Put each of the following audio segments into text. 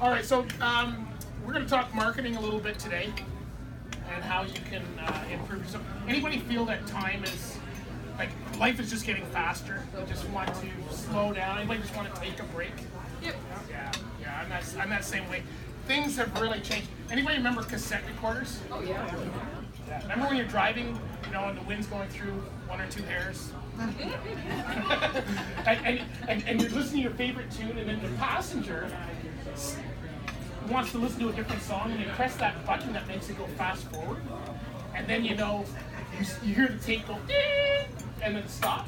All right, so we're going to talk marketing a little bit today and how you can improve yourself. Anybody feel that time is, like, life is just getting faster? You just want to slow down? Anybody just want to take a break? Yep. Yeah, I'm that same way. Things have really changed. Anybody remember cassette recorders? Oh, yeah. Yeah. Remember when you're driving, you know, and the wind's going through one or two hairs? and you're listening to your favorite tune, and then the passenger wants to listen to a different song, and you press that button that makes it go fast forward, and then you know you hear the tape go ding, and then stop,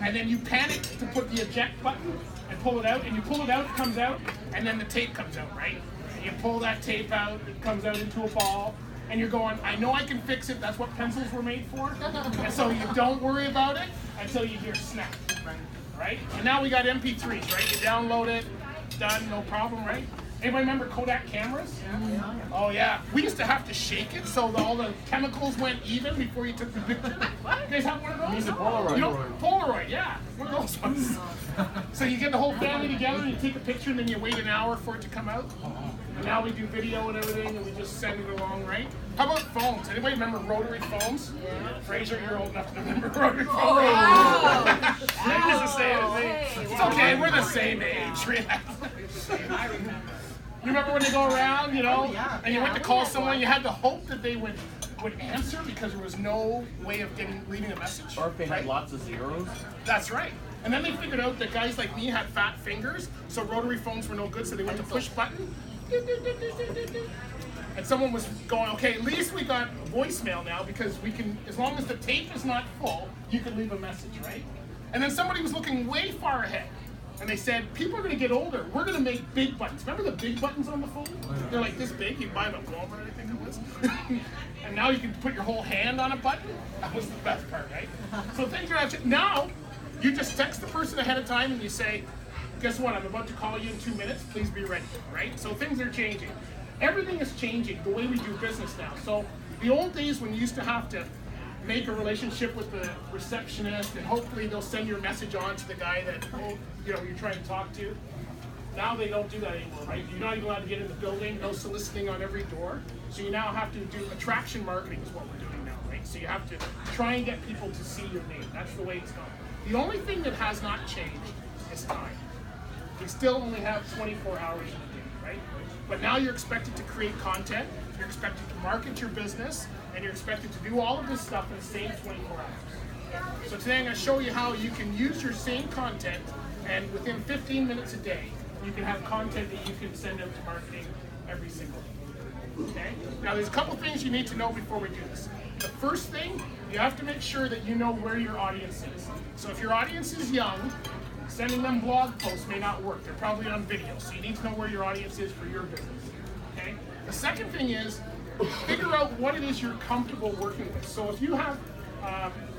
and then you panic to put the eject button and pull it out, and you pull it out, it comes out, and then the tape comes out, right? And you pull that tape out, it comes out into a ball. And you're going, I know I can fix it, that's what pencils were made for. And so you don't worry about it until you hear snap, right? And now we got MP3s, right? You download it, done, no problem, right? Anybody remember Kodak cameras? Yeah. Oh yeah, we used to have to shake it so all the chemicals went even before you took the picture. You guys have one of those? You mean the Polaroid? You know, Polaroid, yeah, one of those ones. So you get the whole family together and you take a picture and then you wait an hour for it to come out. And now we do video and everything, and we just send it along, right? How about phones? Anybody remember rotary phones? Yeah. Fraser, you're old enough to remember rotary phones. Oh, wow. It's the same as me. It's okay, we're the same age. Relax. I remember. You remember when they go around, you know, and you went to call someone, you had to hope that they would answer because there was no way of leaving a message. Or if they had lots of zeros. That's right. And then they figured out that guys like me had fat fingers, so rotary phones were no good, so they went to push button. And someone was going, okay, at least we got voicemail now because we can, as long as the tape is not full, you can leave a message, right? And then somebody was looking way far ahead. And they said, people are going to get older. We're going to make big buttons. Remember the big buttons on the phone? They're like this big. You can buy them at Walmart, I think it was. And now you can put your whole hand on a button. That was the best part, right? So things are actually, now you just text the person ahead of time and you say, guess what, I'm about to call you in 2 minutes, please be ready, right? So things are changing. Everything is changing, the way we do business now. So the old days when you used to have to make a relationship with the receptionist and hopefully they'll send your message on to the guy that you're trying to talk to. Now they don't do that anymore, right? You're not even allowed to get in the building, no soliciting on every door. So you now have to do attraction marketing is what we're doing now, right? So you have to try and get people to see your name. That's the way it's gone. The only thing that has not changed is time. We still only have 24 hours in a day, right? But now you're expected to create content, you're expected to market your business, and you're expected to do all of this stuff in the same 24 hours. So today I'm going to show you how you can use your same content, and within 15 minutes a day, you can have content that you can send out to marketing every single day. Okay? Now there's a couple things you need to know before we do this. The first thing, you have to make sure that you know where your audience is. So if your audience is young, sending them blog posts may not work. They're probably on video, so you need to know where your audience is for your business. Okay? The second thing is, figure out what it is you're comfortable working with. So if you have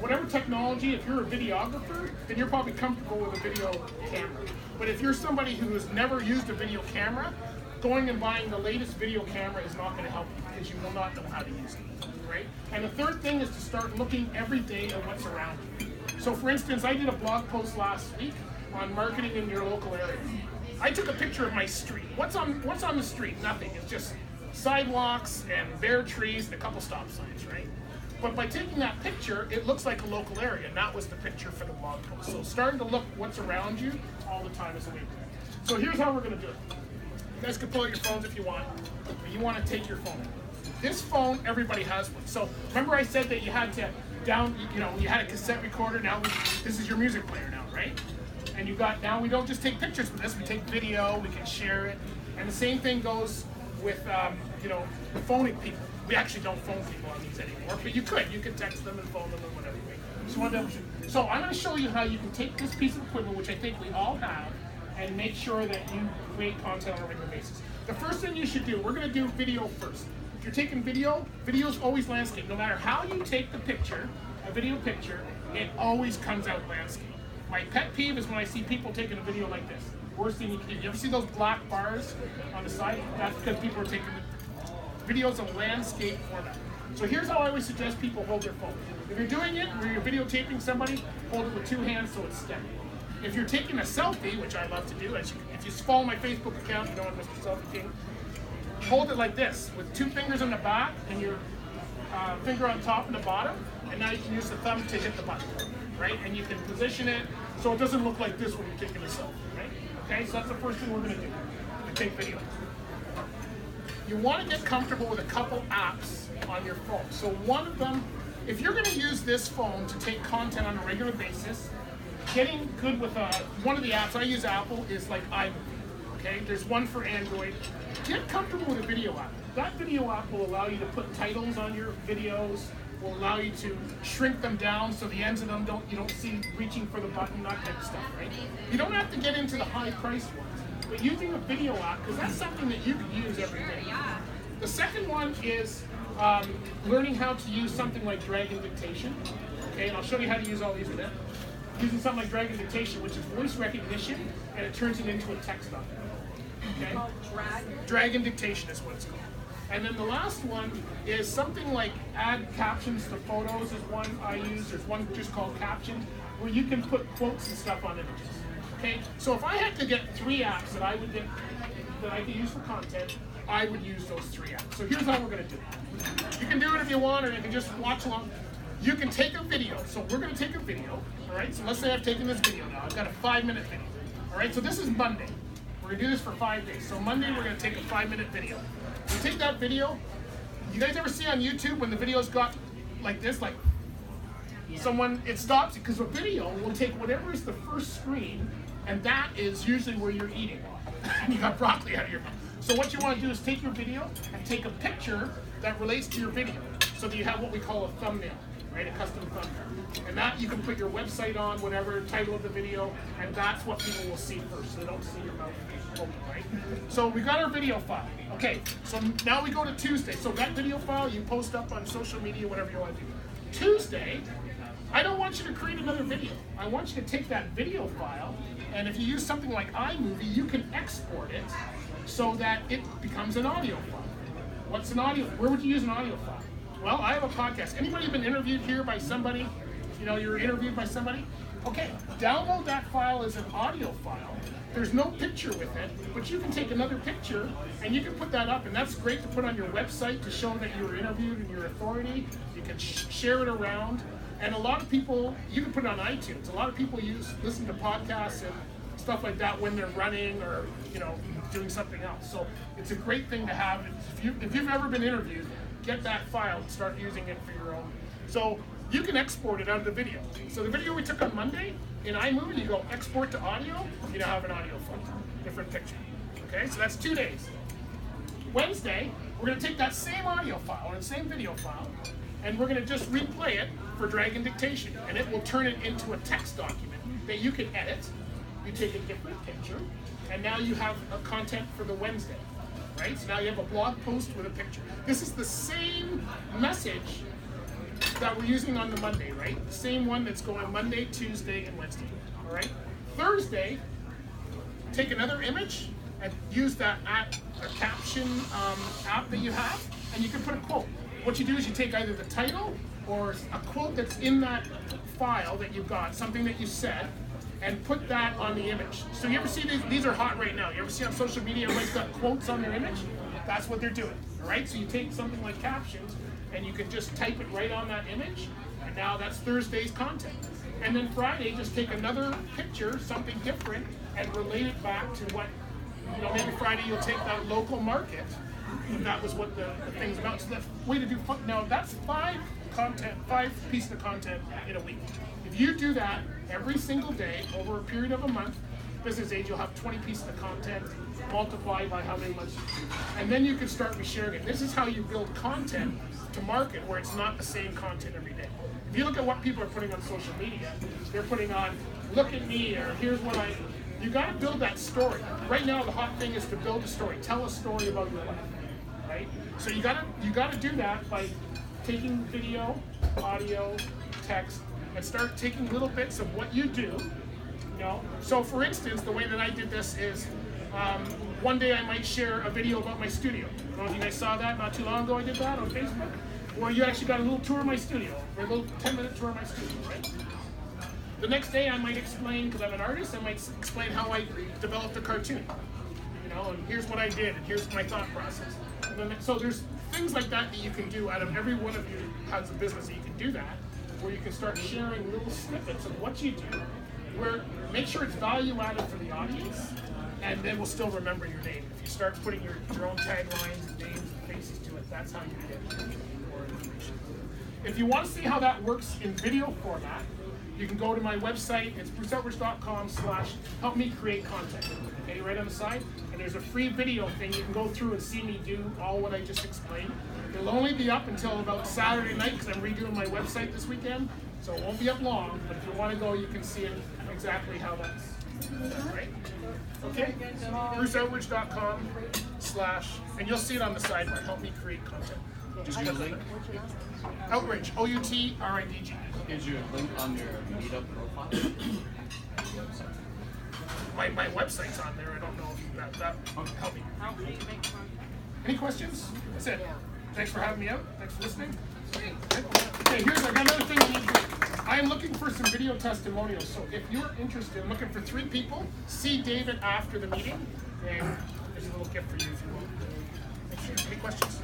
whatever technology, if you're a videographer, then you're probably comfortable with a video camera. But if you're somebody who has never used a video camera, going and buying the latest video camera is not going to help you because you will not know how to use it. Right? And the third thing is to start looking every day at what's around you. So for instance, I did a blog post last week on marketing in your local area. I took a picture of my street. What's on the street? Nothing. It's just sidewalks and bare trees and a couple stop signs, right? But by taking that picture, it looks like a local area, and that was the picture for the blog post. So starting to look what's around you all the time is a way to do it. So here's how we're going to do it. You guys can pull out your phones if you want, but you want to take your phone. This phone, everybody has one. So remember I said that you had to you had a cassette recorder. Now this is your music player now, right? And now we don't just take pictures with this, we take video, we can share it. And the same thing goes with, phoning people. We actually don't phone people on these anymore, but you could text them and phone them and whatever. So I'm going to show you how you can take this piece of equipment, which I think we all have, and make sure that you create content on a regular basis. The first thing you should do, we're going to do video first. If you're taking video, video's always landscape. No matter how you take the picture, a video picture, it always comes out landscape. My pet peeve is when I see people taking a video like this. Worst thing you can do. You ever see those black bars on the side? That's because people are taking the videos of landscape format. So here's how I always suggest people hold their phone. If you're doing it where you're videotaping somebody, hold it with two hands so it's steady. if you're taking a selfie, which I love to do, if you follow my Facebook account, you know I'm Mr. Selfie King, hold it like this, with 2 fingers on the back and your finger on top and the bottom, and now you can use the thumb to hit the button, right? And you can position it so it doesn't look like this when you're taking a selfie, right? Okay, so that's the first thing we're gonna do, to take video. You wanna get comfortable with a couple apps on your phone. So one of them, if you're gonna use this phone to take content on a regular basis, getting good with one of the apps, I use Apple, is like iMovie, okay? There's one for Android. Get comfortable with a video app. That video app will allow you to put titles on your videos, will allow you to shrink them down so the ends of them you don't see reaching for the button, that type of stuff, right? You don't have to get into the high-priced ones, but using a video app, because that's something that you can use every day. The second one is learning how to use something like drag and dictation, okay? And I'll show you how to use all these in a minute. Using something like drag and dictation, which is voice recognition, and it turns it into a text document. Okay? Drag and dictation is what it's called. And then the last one is something like add captions to photos is one I use. There's one just called Caption, where you can put quotes and stuff on images. Okay? So if I had to get 3 apps that I could use for content, I would use those 3 apps. So here's how we're gonna do it. You can do it if you want, or you can just watch along. You can take a video. So we're gonna take a video, all right? So let's say I've taken this video now. I've got a 5-minute video, all right? So this is Monday. We're gonna do this for 5 days. So Monday, we're gonna take a 5-minute video. You take that video. You guys ever see on YouTube when the video's got like this, like it stops, because a video will take whatever is the first screen, and that is usually where you're eating. And you got broccoli out of your mouth. So what you wanna do is take your video and take a picture that relates to your video, so that you have what we call a thumbnail. Right, a custom thumbnail. And that you can put your website on, whatever title of the video, and that's what people will see first, so they don't see your mouth open, right? So we got our video file. Okay, so now we go to Tuesday. So that video file you post up on social media, whatever you want to do. Tuesday, I don't want you to create another video. I want you to take that video file, and if you use something like iMovie, you can export it so that it becomes an audio file. What's an audio? Where would you use an audio file? Well, I have a podcast. Anybody been interviewed here by somebody? You know, you're interviewed by somebody? Okay, download that file as an audio file. There's no picture with it, but you can take another picture and you can put that up, and that's great to put on your website to show that you were interviewed and your authority. You can share it around, and a lot of people, you can put it on iTunes. A lot of people listen to podcasts and stuff like that when they're running or, you know, doing something else. So it's a great thing to have. If you've ever been interviewed, get that file and start using it for your own. So you can export it out of the video. So the video we took on Monday, in iMovie, you go export to audio, you now have an audio file, different picture. Okay, so that's 2 days. Wednesday, we're gonna take that same audio file or the same video file, and we're gonna just replay it for drag and dictation, and it will turn it into a text document that you can edit. You take a different picture, and now you have a content for the Wednesday. Right? So now you have a blog post with a picture. This is the same message that we're using on the Monday, right? The same one that's going Monday, Tuesday, and Wednesday. All right? Thursday, take another image and use that caption app that you have, and you can put a quote. What you do is you take either the title or a quote that's in that file that you've got, something that you said, and put that on the image. So you ever see these are hot right now. You ever see on social media, everybody's got quotes on their image? That's what they're doing, all right? So you take something like captions, and you can just type it right on that image, and now that's Thursday's content. And then Friday, just take another picture, something different, and relate it back to what, you know, maybe Friday you'll take that local market, if that was what the thing's about. So that's way to do fun. Now that's 5 pieces of content in a week. If you do that every single day over a period of a month, business age, you'll have 20 pieces of content multiplied by how many months you do. And then you can start resharing it. This is how you build content to market where it's not the same content every day. If you look at what people are putting on social media, they're putting on, look at me, or here's what you gotta build that story. Right now, the hot thing is to build a story. Tell a story about your life, right? So you gotta do that by taking video, audio, text, and start taking little bits of what you do. You know? So for instance, the way that I did this is one day I might share a video about my studio. I don't know if you guys saw that not too long ago. I did that on Facebook. Where you actually got a little tour of my studio, or a little 10-minute tour of my studio, right? The next day I might explain, because I'm an artist, I might explain how I developed a cartoon. You know, and here's what I did, and here's my thought process. And then, so there's things like that that you can do. Out of every one of you has a business that you can do that, where you can start sharing little snippets of what you do, where make sure it's value added for the audience, and then we'll still remember your name. If you start putting your own taglines and names and faces to it, that's how you get more information. If you want to see how that works in video format, you can go to my website. It's bruceoutridge.com/help-me-create-content. Okay, right on the side. And there's a free video thing. You can go through and see me do all what I just explained. It'll only be up until about Saturday night because I'm redoing my website this weekend. So it won't be up long, but if you want to go, you can see it exactly how that's done, right? Okay? bruceoutridge.com/ and you'll see it on the sidebar. Help me create content. Just click on it. Outridge, OUTRIDG. Is your link on your meetup profile? My website's on there. I don't know if that help me. Any questions? That's it. Thanks for having me out. Thanks for listening. Okay, I got another thing you need to do. I am looking for some video testimonials. So if you're interested, I'm looking for 3 people. See David after the meeting, and there's a little gift for you if you want. Any questions?